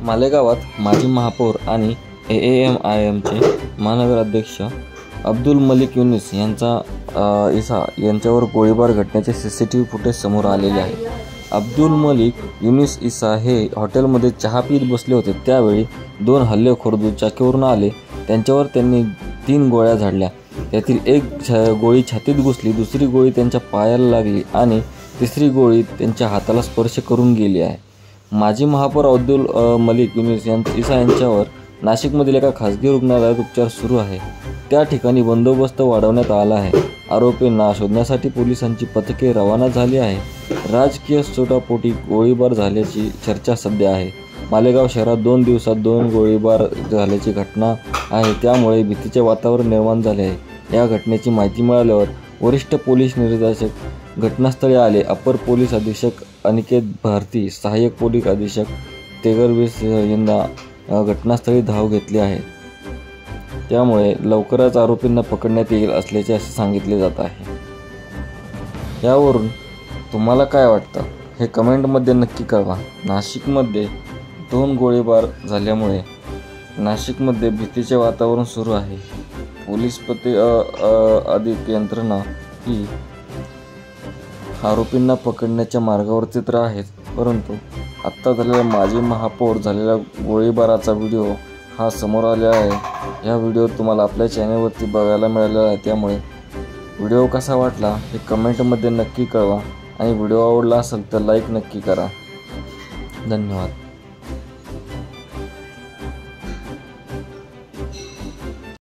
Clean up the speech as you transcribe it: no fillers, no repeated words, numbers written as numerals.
मालेगावात माजी महापौर आणि AAMIMचे महानगर अध्यक्ष अब्दुल मलिक युनिस यांच्यावर गोळीबार घटनेचे CCTV फुटेज समोर आलेले आहे। अब्दुल मलिक युनिस इसा हे हॉटेलमध्ये चहा पीत बसले होते। त्यावेळी दोन हल्लेखोर दुचाकीवरून आले। त्यांच्यावर त्यांनी 3 गोळ्या झाडल्या। त्यातील एक गोळी छातीत घुसली, दुसरी गोळी त्यांच्या पायाला लागली आणि तिसरी गोळी त्यांच्या हाताला स्पर्श करून गेली आहे। माजी महापौर अब्दुल मलिक युनिस इसा यांच्यावर नाशिकमधील एका खासगी रुग्णालयात उपचार सुरू आहे। त्या ठिकाणी बंदोबस्त वाढवण्यात आला आहे। आरोपींना शोधण्यासाठी पोलिसांची पथके रवाना झाली आहे। राजकीय स्फोटापोटी गोळीबार झाल्याची चर्चा सध्या आहे। मालेगाव शहरात 2 दिवसात 2 गोळीबार झाल्याची घटना आहे, त्यामुळे भीतीचे वातावरण निर्माण झाले आहे। या घटनेची माहिती मिळाल्यावर वरिष्ठ पोलीस निरीक्षक घटनास्थळी आले। अपर पोलीस अधीक्षक अनिकेत भारती, सहाय्यक पोलीस अधीक्षक तेगरवीस यांना घटनास्थळी धाव घेतली आहे। त्यामुळे लवकरच आरोपींना पकडण्यात येईल असल्याचे असे सांगितले जात आहे। यावरून तुम्हाला काय वाटतं हे कमेंटमध्ये नक्की कळवा। नाशिकमध्ये 2 गोळीबार झाल्यामुळे नाशिकमध्ये भीतीचे वातावरण सुरू आहे। पोलीस अधिक यंत्रणा ही आरोपींना पकडण्याच्या मार्गावरती तर आहेत, परंतु आत्ता झालेला माजी महापौर झालेल्या गोळीबाराचा व्हिडिओ हा समोर आलेला आहे। या व्हिडिओ तुम्हाला आपल्या चॅनलवरती बघायला मिळालेला आहे। त्यामुळे व्हिडिओ कसा वाटला हे कमेंटमध्ये नक्की कळवा आणि व्हिडिओ आवडला असेल तर लाईक नक्की करा। धन्यवाद।